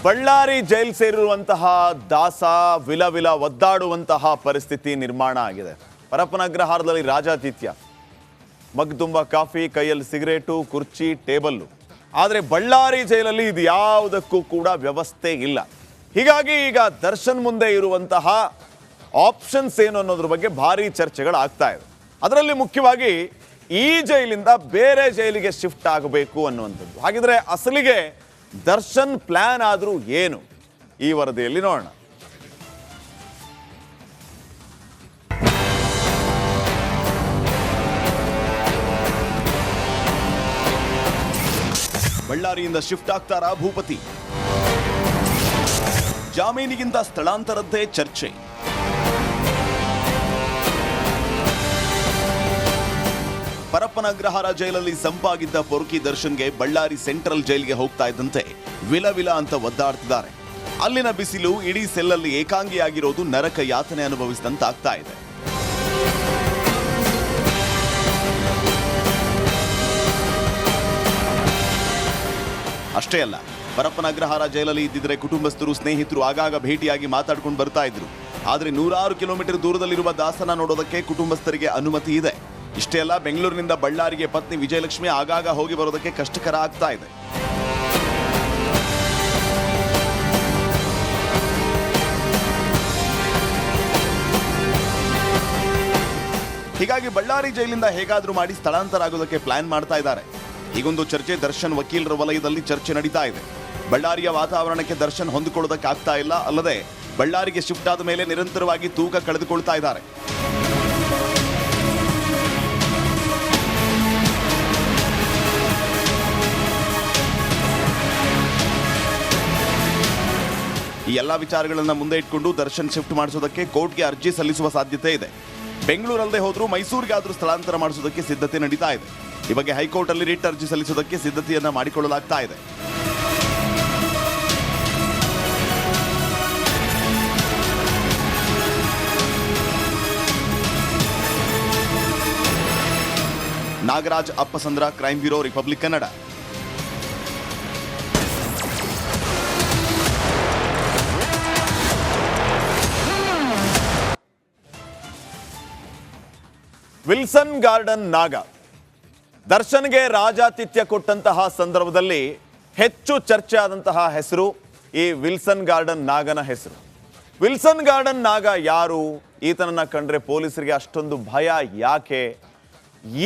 Ballari jail ಸೇರಿರುವಂತಹ ದಾಸ ವಿಲವಿಲ ಒದ್ದಾಡುವಂತಹ ಪರಿಸ್ಥಿತಿ ನಿರ್ಮಾಣ ಆಗಿದೆ. ಪರಪ್ಪನಗ್ರಹಾರದಲ್ಲಿ ರಾಜಾತಿಥ್ಯ, ಮಗ್ದುಂಬ ಕಾಫಿ, ಕೈಯಲ್ಲಿ ಸಿಗರೇಟು, ಕುರ್ಚಿ, ಟೇಬಲ್ಲು. ಆದರೆ ಬಳ್ಳಾರಿ ಜೈಲಲ್ಲಿ ಇದು ಯಾವುದಕ್ಕೂ ಕೂಡ ವ್ಯವಸ್ಥೆ ಇಲ್ಲ. ಹೀಗಾಗಿ ಈಗ ದರ್ಶನ್ ಮುಂದೆ ಇರುವಂತಹ ಆಪ್ಷನ್ಸ್ ಏನು ಅನ್ನೋದ್ರ ಬಗ್ಗೆ ಭಾರಿ ಚರ್ಚೆಗಳಾಗ್ತಾ ಇದೆ. ಅದರಲ್ಲಿ ಮುಖ್ಯವಾಗಿ ಈ ಜೈಲಿಂದ ಬೇರೆ ಜೈಲಿಗೆ ಶಿಫ್ಟ್ ಆಗಬೇಕು ಅನ್ನುವಂಥದ್ದು. ಹಾಗಿದ್ರೆ ಅಸಲಿಗೆ ದರ್ಶನ್ ಪ್ಲಾನ್ ಆದರೂ ಏನು? ಈ ವರದಿಯಲ್ಲಿ ನೋಡೋಣ. ಬಳ್ಳಾರಿಯಿಂದ ಶಿಫ್ಟ್ ಆಗ್ತಾರಾ ಭೂಪತಿ? ಜಾಮೀನಿಗಿಂತ ಸ್ಥಳಾಂತರದ್ದೇ ಚರ್ಚೆ. ಪರಪ್ಪನಗ್ರಹಾರ ಜೈಲಲ್ಲಿ ಸಂಪಾಗಿದ್ದ ಪೊರ್ಕಿ ದರ್ಶನ್ಗೆ ಬಳ್ಳಾರಿ ಸೆಂಟ್ರಲ್ ಜೈಲಿಗೆ ಹೋಗ್ತಾ ಇದ್ದಂತೆ ವಿಲವಿಲ ಅಂತ ಒದ್ದಾಡ್ತಿದ್ದಾರೆ. ಅಲ್ಲಿನ ಬಿಸಿಲು ಇಡೀ ಸೆಲ್ಲಲ್ಲಿ ಏಕಾಂಗಿಯಾಗಿರೋದು ನರಕ ಯಾತನೆ ಅನುಭವಿಸಿದಂತಾಗ್ತಾ ಇದೆ. ಅಷ್ಟೇ ಅಲ್ಲ, ಪರಪ್ಪನಗ್ರಹಾರ ಜೈಲಲ್ಲಿ ಇದ್ದಿದ್ರೆ ಕುಟುಂಬಸ್ಥರು, ಸ್ನೇಹಿತರು ಆಗಾಗ ಭೇಟಿಯಾಗಿ ಮಾತಾಡ್ಕೊಂಡು ಬರ್ತಾ ಇದ್ರು. ಆದರೆ 106 ಕಿಲೋಮೀಟರ್ ದೂರದಲ್ಲಿರುವ ದಾಸನ ನೋಡೋದಕ್ಕೆ ಕುಟುಂಬಸ್ಥರಿಗೆ ಅನುಮತಿ ಇದೆ. ಇಷ್ಟೇ ಅಲ್ಲ, ಬೆಂಗಳೂರಿನಿಂದ ಬಳ್ಳಾರಿಗೆ ಪತ್ನಿ ವಿಜಯಲಕ್ಷ್ಮಿ ಆಗಾಗ ಹೋಗಿ ಬರೋದಕ್ಕೆ ಕಷ್ಟಕರ ಆಗ್ತಾ ಇದೆ. ಹೀಗಾಗಿ ಬಳ್ಳಾರಿ ಜೈಲಿಂದ ಹೇಗಾದ್ರೂ ಮಾಡಿ ಸ್ಥಳಾಂತರ ಆಗೋದಕ್ಕೆ ಪ್ಲಾನ್ ಮಾಡ್ತಾ ಇದ್ದಾರೆ. ಹೀಗೊಂದು ಚರ್ಚೆ ದರ್ಶನ್ ವಕೀಲರ ವಲಯದಲ್ಲಿ ಚರ್ಚೆ ನಡೀತಾ ಇದೆ. ಬಳ್ಳಾರಿಯ ವಾತಾವರಣಕ್ಕೆ ದರ್ಶನ್ ಹೊಂದಿಕೊಳ್ಳೋದಕ್ಕೆ ಆಗ್ತಾ ಇಲ್ಲ. ಅಲ್ಲದೆ ಬಳ್ಳಾರಿಗೆ ಶಿಫ್ಟ್ ಆದ ಮೇಲೆ ನಿರಂತರವಾಗಿ ತೂಕ ಕಳೆದುಕೊಳ್ತಾ ಇದ್ದಾರೆ. ಈ ಎಲ್ಲ ವಿಚಾರಗಳನ್ನ ಮುಂದೆ ಇಟ್ಕೊಂಡು ದರ್ಶನ್ ಶಿಫ್ಟ್ ಮಾಡಿಸೋದಕ್ಕೆ ಕೋರ್ಟ್ಗೆ ಅರ್ಜಿ ಸಲ್ಲಿಸುವ ಸಾಧ್ಯತೆ ಇದೆ. ಬೆಂಗಳೂರಲ್ಲದೆ ಹೋದ್ರೂ ಮೈಸೂರಿಗಾದ್ರೂ ಸ್ಥಳಾಂತರ ಮಾಡಿಸೋದಕ್ಕೆ ಸಿದ್ಧತೆ ನಡೀತಾ ಇದೆ. ಈ ಬಗ್ಗೆ ಹೈಕೋರ್ಟ್ ಅಲ್ಲಿ ರಿಟ್ ಅರ್ಜಿ ಸಲ್ಲಿಸೋದಕ್ಕೆ ಸಿದ್ಧತೆಯನ್ನ ಮಾಡಿಕೊಳ್ಳಲಾಗ್ತಾ ಇದೆ. Nagaraj Appasandra, crime bureau, republic Kannada. Wilson garden Naga ದರ್ಶನ್ಗೆ ರಾಜಾತಿಥ್ಯ ಕೊಟ್ಟಂತಹ ಸಂದರ್ಭದಲ್ಲಿ ಹೆಚ್ಚು ಚರ್ಚೆ ಆದಂತಹ ಹೆಸರು ಈ ವಿಲ್ಸನ್ ಗಾರ್ಡನ್ ನಾಗನ ಹೆಸರು. ವಿಲ್ಸನ್ ಗಾರ್ಡನ್ ನಾಗ ಯಾರು? ಈತನನ್ನ ಕಂಡ್ರೆ ಪೊಲೀಸರಿಗೆ ಅಷ್ಟೊಂದು ಭಯ ಯಾಕೆ?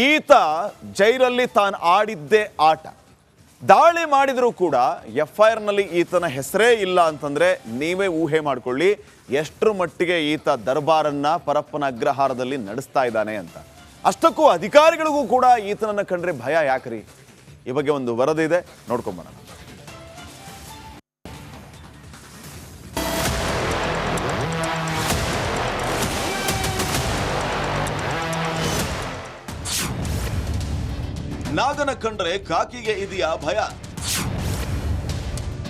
ಈತ ಜೈಲಲ್ಲಿ ತಾನು ಆಡಿದ್ದೇ ಆಟ. ದಾಳಿ ಮಾಡಿದರೂ ಕೂಡ FIR ನಲ್ಲಿ ಈತನ ಹೆಸರೇ ಇಲ್ಲ ಅಂತಂದ್ರೆ ನೀವೇ ಊಹೆ ಮಾಡ್ಕೊಳ್ಳಿ ಎಷ್ಟರ ಮಟ್ಟಿಗೆ ಈತ ದರ್ಬಾರನ್ನ ಪರಪ್ಪನಗ್ರಹಾರದಲ್ಲಿ ನಡೆಸ್ತಾ ಇದ್ದಾನೆ ಅಂತ. ಅಷ್ಟಕ್ಕೂ ಅಧಿಕಾರಿಗಳಿಗೂ ಕೂಡ ಈತನನ್ನ ಕಂಡ್ರೆ ಭಯ ಯಾಕ್ರಿ? ಈ ಬಗ್ಗೆ ಒಂದು ವರದಿ ಇದೆ, ನೋಡ್ಕೊಂಬರೋಣ. ನಾಗನ ಕಂಡ್ರೆ ಕಾಕಿಗೆ ಇದೆಯಾ ಭಯ?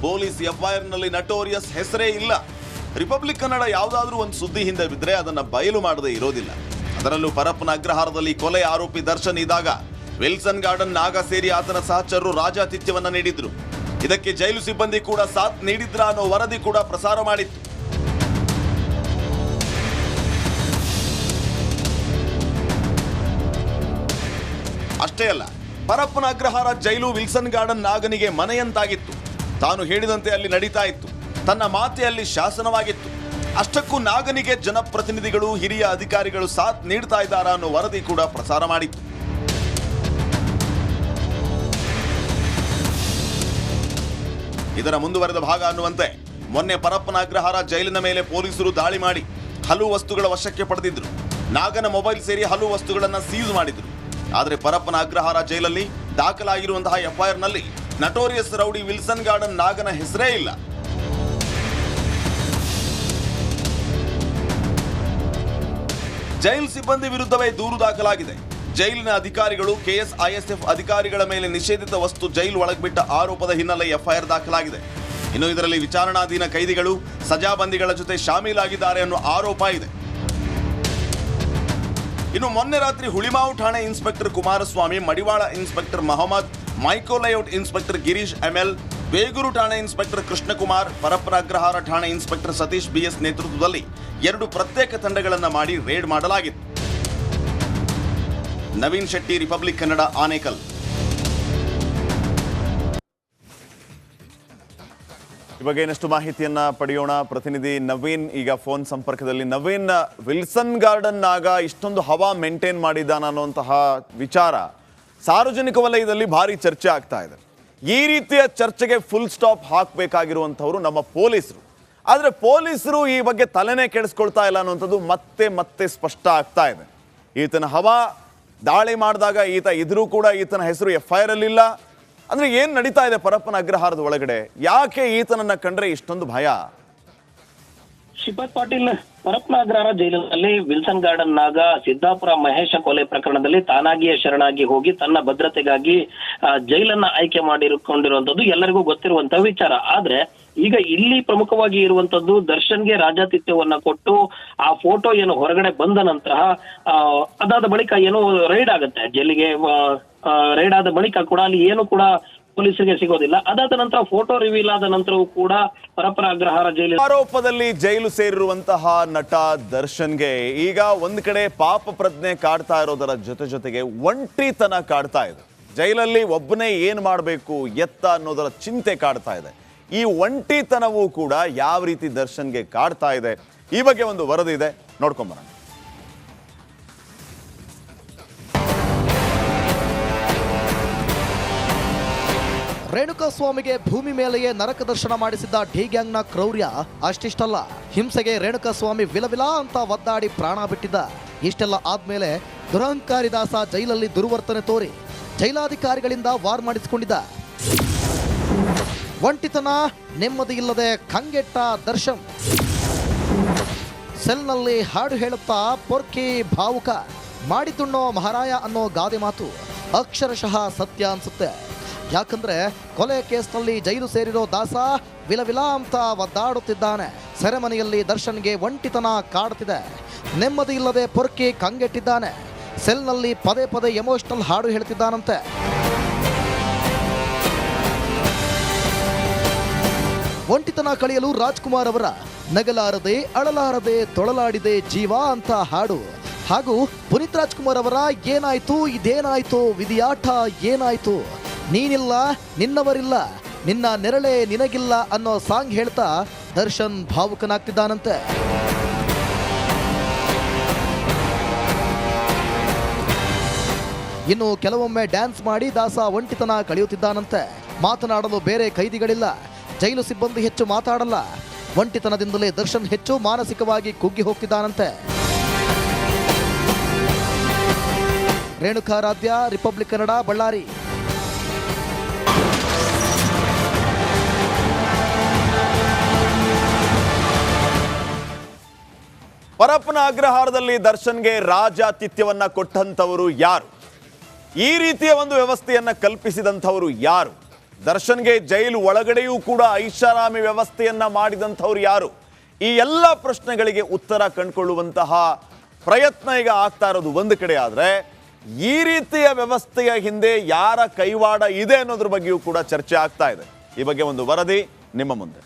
ಪೊಲೀಸ್ FIR ನಲ್ಲಿ ನಟೋರಿಯಸ್ ಹೆಸರೇ ಇಲ್ಲ. ರಿಪಬ್ಲಿಕ್ ಕನ್ನಡ ಯಾವುದಾದ್ರೂ ಒಂದು ಸುದ್ದಿ ಹಿಂದೆ ಬಿದ್ದರೆ ಅದನ್ನ ಬಯಲು ಮಾಡದೇ ಇರೋದಿಲ್ಲ. ಅದರಲ್ಲೂ ಪರಪ್ಪನಗ್ರಹಾರದಲ್ಲಿ ಕೊಲೆ ಆರೋಪಿ ದರ್ಶನ್ ಇದ್ದಾಗ ವಿಲ್ಸನ್ ಗಾರ್ಡನ್ ನಾಗ ಸೇರಿ ಆತನ ಸಹಚರರು ರಾಜಾತಿಥ್ಯವನ್ನ ನೀಡಿದ್ರು. ಇದಕ್ಕೆ ಜೈಲು ಸಿಬ್ಬಂದಿ ಕೂಡ ಸಾಥ್ ನೀಡಿದ್ರ ಅನ್ನೋ ವರದಿ ಕೂಡ ಪ್ರಸಾರ ಮಾಡಿತ್ತು. ಅಷ್ಟೇ ಅಲ್ಲ, ಪರಪ್ಪನಗ್ರಹಾರ ಜೈಲು ವಿಲ್ಸನ್ ಗಾರ್ಡನ್ ನಾಗನಿಗೆ ಮನೆಯಂತಾಗಿತ್ತು. ತಾನು ಹೇಳಿದಂತೆ ಅಲ್ಲಿ ನಡೀತಾ ಇತ್ತು. ತನ್ನ ಮಾತೆ ಅಲ್ಲಿ ಶಾಸನವಾಗಿತ್ತು. ಅಷ್ಟಕ್ಕೂ ನಾಗನಿಗೆ ಜನಪ್ರತಿನಿಧಿಗಳು, ಹಿರಿಯ ಅಧಿಕಾರಿಗಳು ಸಾಥ್ ನೀಡ್ತಾ ಇದ್ದಾರಾ ಅನ್ನೋ ವರದಿ ಕೂಡ ಪ್ರಸಾರ ಮಾಡಿತ್ತು. ಇದರ ಮುಂದುವರೆದ ಭಾಗ ಅನ್ನುವಂತೆ ಮೊನ್ನೆ ಪರಪ್ಪನಗ್ರಹಾರ ಜೈಲಿನ ಮೇಲೆ ಪೊಲೀಸರು ದಾಳಿ ಮಾಡಿ ಹಲವು ವಸ್ತುಗಳ ವಶಕ್ಕೆ ಪಡೆದಿದ್ರು. ನಾಗನ ಮೊಬೈಲ್ ಸೇರಿ ಹಲವು ವಸ್ತುಗಳನ್ನ ಸೀಸ್ ಮಾಡಿದ್ರು. ಆದರೆ ಪರಪ್ಪನಗ್ರಹಾರ ಜೈಲಲ್ಲಿ ದಾಖಲಾಗಿರುವಂತಹ FIR ನಲ್ಲಿ ನಟೋರಿಯಸ್ ರೌಡಿ ವಿಲ್ಸನ್ ಗಾರ್ಡನ್ ನಾಗನ ಹೆಸರೇ ಇಲ್ಲ. ಜೈಲ್ ಸಿಬ್ಬಂದಿ ವಿರುದ್ಧವೇ ದೂರು ದಾಖಲಾಗಿದೆ. ಜೈಲಿನ ಅಧಿಕಾರಿಗಳು, KSISF ಅಧಿಕಾರಿಗಳ ಮೇಲೆ ನಿಷೇಧಿತ ವಸ್ತು ಜೈಲು ಒಳಗ್ಬಿಟ್ಟ ಆರೋಪದ ಹಿನ್ನೆಲೆ FIR ದಾಖಲಾಗಿದೆ. ಇನ್ನು ಇದರಲ್ಲಿ ವಿಚಾರಣಾಧೀನ ಕೈದಿಗಳು, ಸಜಾಬಂದಿಗಳ ಜೊತೆ ಶಾಮೀಲಾಗಿದ್ದಾರೆ ಅನ್ನೋ ಆರೋಪ ಇದೆ. ಇನ್ನು ಮೊನ್ನೆ ರಾತ್ರಿ ಹುಳಿಮಾವು ಠಾಣೆ inspector Kumaraswamy, Madivala inspector Mahammad, Mico layout inspector Girish ML, Begur ಠಾಣೆ ಇನ್ಸ್ಪೆಕ್ಟರ್ ಕೃಷ್ಣಕುಮಾರ್, ಪರಪ್ಪನ ಅಗ್ರಹಾರ ಠಾಣೆ ಇನ್ಸ್ಪೆಕ್ಟರ್ ಸತೀಶ್ BS ನೇತೃತ್ವದಲ್ಲಿ 2 ಪ್ರತ್ಯೇಕ ತಂಡಗಳನ್ನು ಮಾಡಿ ರೇಡ್ ಮಾಡಲಾಗಿತ್ತು. ನವೀನ್ ಶೆಟ್ಟಿ, ರಿಪಬ್ಲಿಕ್ ಕನ್ನಡ, ಆನೇಕಲ್. ಈ ಬಗ್ಗೆ ಇನ್ನಷ್ಟು ಮಾಹಿತಿಯನ್ನ ಪಡೆಯೋಣ. ಪ್ರತಿನಿಧಿ ನವೀನ್ ಈಗ ಫೋನ್ ಸಂಪರ್ಕದಲ್ಲಿ. ನವೀನ್, ವಿಲ್ಸನ್ ಗಾರ್ಡನ್ ನಾಗ ಇಷ್ಟೊಂದು ಹವಾ ಮೇಂಟೈನ್ ಮಾಡಿದ್ದಾನ ಅನ್ನುವಂತಹ ವಿಚಾರ ಸಾರ್ವಜನಿಕ ವಲಯದಲ್ಲಿ ಭಾರಿ ಚರ್ಚೆ ಆಗ್ತಾ ಇದೆ. ಈ ರೀತಿಯ ಚರ್ಚೆಗೆ ಫುಲ್ ಸ್ಟಾಪ್ ಹಾಕಬೇಕಾಗಿರುವಂಥವ್ರು ನಮ್ಮ ಪೊಲೀಸರು. ಆದರೆ ಪೊಲೀಸರು ಈ ಬಗ್ಗೆ ತಲೆನೇ ಕೆಡಿಸ್ಕೊಳ್ತಾ ಇಲ್ಲ ಅನ್ನುವಂಥದ್ದು ಮತ್ತೆ ಮತ್ತೆ ಸ್ಪಷ್ಟ ಆಗ್ತಾ ಇದೆ. ಈತನ ಹವಾ ದಾಳಿ ಮಾಡಿದಾಗ ಈತ ಇದ್ರೂ ಕೂಡ ಈತನ ಹೆಸರು FIR ಅಲ್ಲಿಲ್ಲ. ಅಂದ್ರೆ ಏನ್ ನಡೀತಾ ಇದೆ ಪರಪ್ಪನ ಅಗ್ರಹಾರದ ಒಳಗಡೆ? ಯಾಕೆ ಈತನನ್ನ ಕಂಡ್ರೆ ಇಷ್ಟೊಂದು ಭಯ? ಶ್ರೀಪಾದ್ ಪಾಟೀಲ್, ಪರಪ್ಪನ ಅಗ್ರಹಾರ ಜೈಲಿನಲ್ಲಿ ವಿಲ್ಸನ್ ಗಾರ್ಡನ್ ನಾಗ ಸಿದ್ದಾಪುರ ಮಹೇಶ ಕೊಲೆ ಪ್ರಕರಣದಲ್ಲಿ ತಾನಾಗಿಯೇ ಶರಣಾಗಿ ಹೋಗಿ ತನ್ನ ಭದ್ರತೆಗಾಗಿ ಜೈಲನ್ನ ಆಯ್ಕೆ ಮಾಡಿಕೊಂಡಿರುವಂತದ್ದು ಎಲ್ಲರಿಗೂ ಗೊತ್ತಿರುವಂತಹ ವಿಚಾರ. ಆದ್ರೆ ಈಗ ಇಲ್ಲಿ ಪ್ರಮುಖವಾಗಿ ಇರುವಂತದ್ದು ದರ್ಶನ್ಗೆ ರಾಜಾತಿಥ್ಯವನ್ನ ಕೊಟ್ಟು ಆ ಫೋಟೋ ಏನು ಹೊರಗಡೆ ಬಂದ ನಂತರ ಅದಾದ ಬಳಿಕ ಏನು ರೈಡ್ ಆಗುತ್ತೆ ಜೈಲಿಗೆ. ರೈಡ್ ಆದ ಬಳಿಕ ಕೂಡ ಅಲ್ಲಿ ಏನು ಕೂಡ ಪೊಲೀಸರಿಗೆ ಸಿಗೋದಿಲ್ಲ. ಅದಾದ ನಂತರ ಫೋಟೋ ರಿವೀಲ್ ಆದ ನಂತರವೂ ಕೂಡ ಪರಪ್ಪನ ಅಗ್ರಹಾರ ಜೈಲು ಆರೋಪದಲ್ಲಿ ಜೈಲು ಸೇರಿರುವಂತಹ ನಟ ದರ್ಶನ್ಗೆ ಈಗ ಒಂದ್ ಕಡೆ ಪಾಪ ಪ್ರಜ್ಞೆ ಕಾಡ್ತಾ ಇರೋದರ ಜೊತೆಗೆ ಒಂಟಿತನ ಕಾಡ್ತಾ ಇದೆ. ಜೈಲಲ್ಲಿ ಒಬ್ಬನೇ ಏನ್ ಮಾಡಬೇಕು ಎತ್ತ ಅನ್ನೋದರ ಚಿಂತೆ ಕಾಡ್ತಾ ಇದೆ. ಈ ಒಂಟಿತನವೂ ಕೂಡ ಯಾವ ರೀತಿ ದರ್ಶನ್ಗೆ ಕಾಡ್ತಾ ಇದೆ, ಈ ಬಗ್ಗೆ ಒಂದು ವರದಿ ಇದೆ, ನೋಡ್ಕೊಂಬರೋಣ. ರೇಣುಕಾಸ್ವಾಮಿಗೆ ಭೂಮಿ ಮೇಲೆಯೇ ನರಕ ದರ್ಶನ ಮಾಡಿಸಿದ್ದ ಡಿ ಗ್ಯಾಂಗ್ನ ಕ್ರೌರ್ಯ ಅಷ್ಟಿಷ್ಟಲ್ಲ. ಹಿಂಸೆಗೆ ರೇಣುಕಾಸ್ವಾಮಿ ವಿಲವಿಲ ಅಂತ ಒದ್ದಾಡಿ ಪ್ರಾಣ ಬಿಟ್ಟಿದ್ದ. ಇಷ್ಟೆಲ್ಲ ಆದ್ಮೇಲೆ ದುರಹಂಕಾರಿ ದಾಸ ಜೈಲಲ್ಲಿ ದುರ್ವರ್ತನೆ ತೋರಿ ಜೈಲಾಧಿಕಾರಿಗಳಿಂದ ವಾರ್ ಮಾಡಿಸಿಕೊಂಡಿದ್ದ. ಒಂಟಿತನ, ನೆಮ್ಮದಿ ಇಲ್ಲದೆ ಕಂಗೆಟ್ಟ ದರ್ಶನ್ ಸೆಲ್ನಲ್ಲಿ ಹಾಡು ಹೇಳುತ್ತಾ ಪೊರ್ಕಿ ಭಾವುಕ ಮಾಡಿದುಣ್ಣೋ ಮಹಾರಾಯ ಅನ್ನೋ ಗಾದೆ ಮಾತು ಅಕ್ಷರಶಃ ಸತ್ಯ ಅನ್ಸುತ್ತೆ. ಯಾಕಂದ್ರೆ ಕೊಲೆ ಕೇಸ್ನಲ್ಲಿ ಜೈಲು ಸೇರಿರೋ ದಾಸ ವಿಲವಿಲ ಅಂತ ಒದ್ದಾಡುತ್ತಿದ್ದಾನೆ. ಸೆರೆಮನೆಯಲ್ಲಿ ದರ್ಶನ್ಗೆ ಒಂಟಿತನ ಕಾಡುತ್ತಿದೆ. ನೆಮ್ಮದಿ ಇಲ್ಲದೆ ಪೊರ್ಕಿ ಕಂಗೆಟ್ಟಿದ್ದಾನೆ. ಸೆಲ್ನಲ್ಲಿ ಪದೇ ಪದೇ ಎಮೋಷನಲ್ ಹಾಡು ಹೇಳ್ತಿದ್ದಾನಂತೆ. ಒಂಟಿತನ ಕಳೆಯಲು ರಾಜ್ಕುಮಾರ್ ಅವರ ನಗಲಾರದೆ ಅಳಲಾರದೆ ತೊಳಲಾಡಿದೆ ಜೀವ ಅಂತ ಹಾಡು, ಹಾಗೂ ಪುನೀತ್ ರಾಜ್ಕುಮಾರ್ ಅವರ ಏನಾಯ್ತು ಇದೇನಾಯ್ತು ವಿಧಿಯಾಟ ಏನಾಯ್ತು, ನೀನಿಲ್ಲ ನಿನ್ನವರಿಲ್ಲ, ನಿನ್ನ ನೆರಳೆ ನಿನಗಿಲ್ಲ ಅನ್ನೋ ಸಾಂಗ್ ಹೇಳ್ತಾ ದರ್ಶನ್ ಭಾವುಕನಾಗ್ತಿದ್ದಾನಂತೆ. ಇನ್ನು ಕೆಲವೊಮ್ಮೆ ಡ್ಯಾನ್ಸ್ ಮಾಡಿ ದಾಸ ಒಂಟಿತನ ಕಳೆಯುತ್ತಿದ್ದಾನಂತೆ. ಮಾತನಾಡಲು ಬೇರೆ ಕೈದಿಗಳಿಲ್ಲ. ಜೈಲು ಸಿಬ್ಬಂದಿ ಹೆಚ್ಚು ಮಾತಾಡಲ್ಲ. ಒಂಟಿತನದಿಂದಲೇ ದರ್ಶನ್ ಹೆಚ್ಚು ಮಾನಸಿಕವಾಗಿ ಕುಗ್ಗಿ ಹೋಗ್ತಿದ್ದಾನಂತೆ. ರೇಣುಕಾರಾಧ್ಯ, ರಿಪಬ್ಲಿಕ್ ಕನ್ನಡ, ಬಳ್ಳಾರಿ. ಪರಪ್ಪನ ಅಗ್ರಹಾರದಲ್ಲಿ ದರ್ಶನ್ಗೆ ರಾಜಾತಿಥ್ಯವನ್ನ ಕೊಟ್ಟಂಥವರು ಯಾರು? ಈ ರೀತಿಯ ಒಂದು ವ್ಯವಸ್ಥೆಯನ್ನ ಕಲ್ಪಿಸಿದಂಥವರು ಯಾರು? ದರ್ಶನ್ಗೆ ಜೈಲು ಒಳಗಡೆಯೂ ಕೂಡ ಐಷಾರಾಮಿ ವ್ಯವಸ್ಥೆಯನ್ನ ಮಾಡಿದಂಥವ್ರು ಯಾರು? ಈ ಎಲ್ಲ ಪ್ರಶ್ನೆಗಳಿಗೆ ಉತ್ತರ ಕಂಡುಕೊಳ್ಳುವಂತಹ ಪ್ರಯತ್ನ ಈಗ ಆಗ್ತಾ ಇರೋದು ಒಂದು ಕಡೆ. ಆದರೆ ಈ ರೀತಿಯ ವ್ಯವಸ್ಥೆಯ ಹಿಂದೆ ಯಾರ ಕೈವಾಡ ಇದೆ ಅನ್ನೋದ್ರ ಬಗ್ಗೆಯೂ ಕೂಡ ಚರ್ಚೆ ಆಗ್ತಾ ಇದೆ. ಈ ಬಗ್ಗೆ ಒಂದು ವರದಿ ನಿಮ್ಮ ಮುಂದೆ.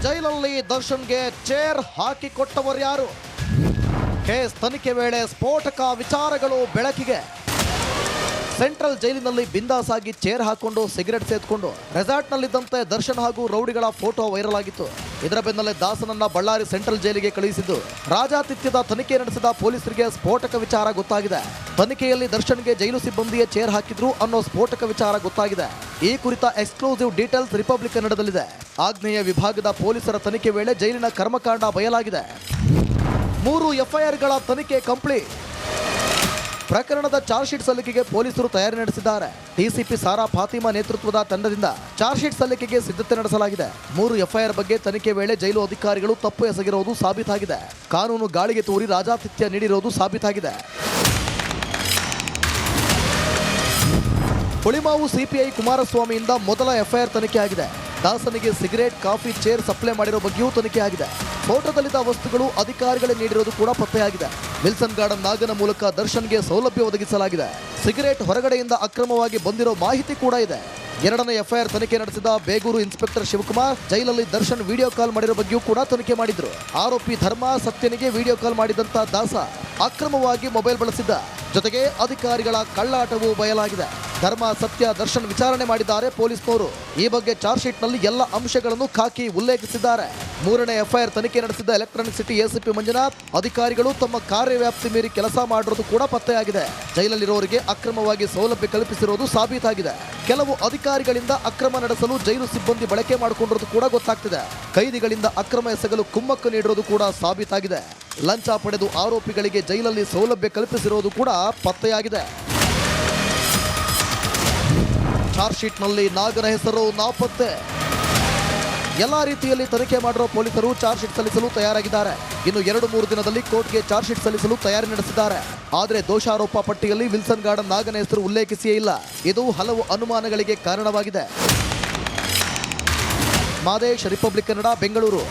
ಜೈಲಲ್ಲಿ ದರ್ಶನ್ಗೆ ಚೇರ್ ಹಾಕಿಕೊಟ್ಟವರು ಯಾರು? ಕೇಸ್ ತನಿಖೆ ವೇಳೆ ಸ್ಫೋಟಕ ವಿಚಾರಗಳು ಬೆಳಕಿಗೆ. ಸೆಂಟ್ರಲ್ ಜೈಲಿನಲ್ಲಿ ಬಿಂದಾಸ್ ಆಗಿ ಚೇರ್ ಹಾಕೊಂಡು ಸಿಗರೆಟ್ ಸೇದ್ಕೊಂಡು ರೆಸಾರ್ಟ್ನಲ್ಲಿದ್ದಂತೆ ದರ್ಶನ್ ಹಾಗೂ ರೌಡಿಗಳ ಫೋಟೋ ವೈರಲ್ ಆಗಿತ್ತು. ಇದರ ಬೆನ್ನಲ್ಲೇ ದಾಸನನ್ನ ಬಳ್ಳಾರಿ ಸೆಂಟ್ರಲ್ ಜೈಲಿಗೆ ಕಳುಹಿಸಿದ್ದು. ರಾಜಾತಿಥ್ಯದ ತನಿಖೆ ನಡೆಸಿದ ಪೊಲೀಸರಿಗೆ ಸ್ಫೋಟಕ ವಿಚಾರ ಗೊತ್ತಾಗಿದೆ. ತನಿಖೆಯಲ್ಲಿ ದರ್ಶನ್ಗೆ ಜೈಲು ಸಿಬ್ಬಂದಿಯೇ ಚೇರ್ ಹಾಕಿದ್ರು ಅನ್ನೋ ಸ್ಫೋಟಕ ವಿಚಾರ ಗೊತ್ತಾಗಿದೆ. ಈ ಕುರಿತ ಎಕ್ಸ್ಕ್ಲೂಸಿವ್ ಡೀಟೇಲ್ಸ್ ರಿಪಬ್ಲಿಕ್ ಕನ್ನಡದಲ್ಲಿದೆ. ಆಗ್ನೇಯ ವಿಭಾಗದ ಪೊಲೀಸರ ತನಿಖೆ ವೇಳೆ ಜೈಲಿನ ಕರ್ಮಕಾಂಡ ಬಯಲಾಗಿದೆ. 3 FIRಗಳ ತನಿಖೆ ಕಂಪ್ಲೀಟ್. ಪ್ರಕರಣದ ಚಾರ್ಜ್ ಶೀಟ್ ಸಲ್ಲಿಕೆಗೆ ಪೊಲೀಸರು ತಯಾರಿ ನಡೆಸಿದ್ದಾರೆ. ಡಿಸಿಪಿ ಸಾರಾ ಫಾತಿಮಾ ನೇತೃತ್ವದ ತಂಡದಿಂದ ಚಾರ್ಜ್ ಶೀಟ್ ಸಲ್ಲಿಕೆಗೆ ಸಿದ್ಧತೆ ನಡೆಸಲಾಗಿದೆ. 3 FIR ಬಗ್ಗೆ ತನಿಖೆ ವೇಳೆ ಜೈಲು ಅಧಿಕಾರಿಗಳು ತಪ್ಪು ಎಸಗಿರುವುದು ಸಾಬೀತಾಗಿದೆ. ಕಾನೂನು ಗಾಳಿಗೆ ತೂರಿ ರಾಜಾತಿಥ್ಯ ನೀಡಿರುವುದು ಸಾಬೀತಾಗಿದೆ. ಹುಳಿಮಾವು ಸಿಪಿಐ ಕುಮಾರಸ್ವಾಮಿಯಿಂದ ಮೊದಲ FIR ತನಿಖೆ ಆಗಿದೆ. ದಾಸನಿಗೆ ಸಿಗರೇಟ್, ಕಾಫಿ, ಚೇರ್ ಸಪ್ಲೈ ಮಾಡಿರೋ ಬಗ್ಗೆಯೂ ತನಿಖೆ ಆಗಿದೆ. ಫೋಟೋದಲ್ಲಿದ್ದ ವಸ್ತುಗಳು ಅಧಿಕಾರಿಗಳೇ ನೀಡಿರೋದು ಕೂಡ ಪತ್ತೆಯಾಗಿದೆ. ವಿಲ್ಸನ್ ಗಾರ್ಡನ್ ನಾಗನ ಮೂಲಕ ದರ್ಶನ್ಗೆ ಸೌಲಭ್ಯ ಒದಗಿಸಲಾಗಿದೆ. ಸಿಗರೇಟ್ ಹೊರಗಡೆಯಿಂದ ಅಕ್ರಮವಾಗಿ ಬಂದಿರೋ ಮಾಹಿತಿ ಕೂಡ ಇದೆ. ಎರಡನೇ ಎಫ್ಐಆರ್ ತನಿಖೆ ನಡೆಸಿದ ಬೇಗೂರು ಇನ್ಸ್ಪೆಕ್ಟರ್ ಶಿವಕುಮಾರ್ ಜೈಲಲ್ಲಿ ದರ್ಶನ್ ವಿಡಿಯೋ ಕಾಲ್ ಮಾಡಿರೋ ಬಗ್ಗೆಯೂ ಕೂಡ ತನಿಖೆ ಮಾಡಿದ್ರು. ಆರೋಪಿ ಧರ್ಮ ಸತ್ಯನಿಗೆ ವಿಡಿಯೋ ಕಾಲ್ ಮಾಡಿದಂತ ದಾಸ ಅಕ್ರಮವಾಗಿ ಮೊಬೈಲ್ ಬಳಸಿದ್ದ. ಜೊತೆಗೆ ಅಧಿಕಾರಿಗಳ ಕಳ್ಳಾಟವೂ ಬಯಲಾಗಿದೆ. ಧರ್ಮ ಸತ್ಯ ದರ್ಶನ್ ವಿಚಾರಣೆ ಮಾಡಿದ್ದಾರೆ ಪೊಲೀಸ್ನವರು. ಈ ಬಗ್ಗೆ ಚಾರ್ಜ್ ಶೀಟ್ ನಲ್ಲಿ ಎಲ್ಲ ಅಂಶಗಳನ್ನು ಖಾಕಿ ಉಲ್ಲೇಖಿಸಿದ್ದಾರೆ. ಮೂರನೇ ಎಫ್ಐಆರ್ ತನಿಖೆ ನಡೆಸಿದ ಎಲೆಕ್ಟ್ರಾನಿಕ್ ಸಿಟಿ ಎಸಿಪಿ ಮಂಜುನಾಥ್ ಅಧಿಕಾರಿಗಳು ತಮ್ಮ ಕಾರ್ಯವ್ಯಾಪ್ತಿ ಮೀರಿ ಕೆಲಸ ಮಾಡಿರೋದು ಕೂಡ ಪತ್ತೆಯಾಗಿದೆ. ಜೈಲಲ್ಲಿರೋರಿಗೆ ಅಕ್ರಮವಾಗಿ ಸೌಲಭ್ಯ ಕಲ್ಪಿಸಿರೋದು ಸಾಬೀತಾಗಿದೆ. ಕೆಲವು ಅಧಿಕಾರಿಗಳಿಂದ ಅಕ್ರಮ ನಡೆಸಲು ಜೈಲು ಸಿಬ್ಬಂದಿ ಬಳಕೆ ಮಾಡಿಕೊಂಡಿರೋದು ಕೂಡ ಗೊತ್ತಾಗ್ತಿದೆ. ಕೈದಿಗಳಿಂದ ಅಕ್ರಮ ಎಸಗಲು ಕುಮ್ಮಕ್ಕು ನೀಡಿರೋದು ಕೂಡ ಸಾಬೀತಾಗಿದೆ. ಲಂಚ ಪಡೆದು ಆರೋಪಿಗಳಿಗೆ ಜೈಲಲ್ಲಿ ಸೌಲಭ್ಯ ಕಲ್ಪಿಸಿರೋದು ಕೂಡ ಪತ್ತೆಯಾಗಿದೆ. ಚಾರ್ಜ್ ಶೀಟ್ನಲ್ಲಿ ನಾಗನ ಹೆಸರು ನಾಪತ್ತೆ. ಎಲ್ಲಾ ರೀತಿಯಲ್ಲಿ ತನಿಖೆ ಮಾಡಿರೋ ಪೊಲೀಸರು ಚಾರ್ಜ್ ಶೀಟ್ ಸಲ್ಲಿಸಲು ತಯಾರಾಗಿದ್ದಾರೆ. ಇನ್ನು 2-3 ದಿನದಲ್ಲಿ ಕೋರ್ಟ್ಗೆ ಚಾರ್ಜ್ ಶೀಟ್ ಸಲ್ಲಿಸಲು ತಯಾರಿ ನಡೆಸಿದ್ದಾರೆ. ಆದರೆ ದೋಷಾರೋಪ ಪಟ್ಟಿಯಲ್ಲಿ ವಿಲ್ಸನ್ ಗಾರ್ಡನ್ ನಾಗನ ಹೆಸರು ಉಲ್ಲೇಖಿಸಿಯೇ ಇಲ್ಲ. ಇದು ಹಲವು ಅನುಮಾನಗಳಿಗೆ ಕಾರಣವಾಗಿದೆ. ಮಾದೇಶ್, ರಿಪಬ್ಲಿಕ್ ಕನ್ನಡ, ಬೆಂಗಳೂರು.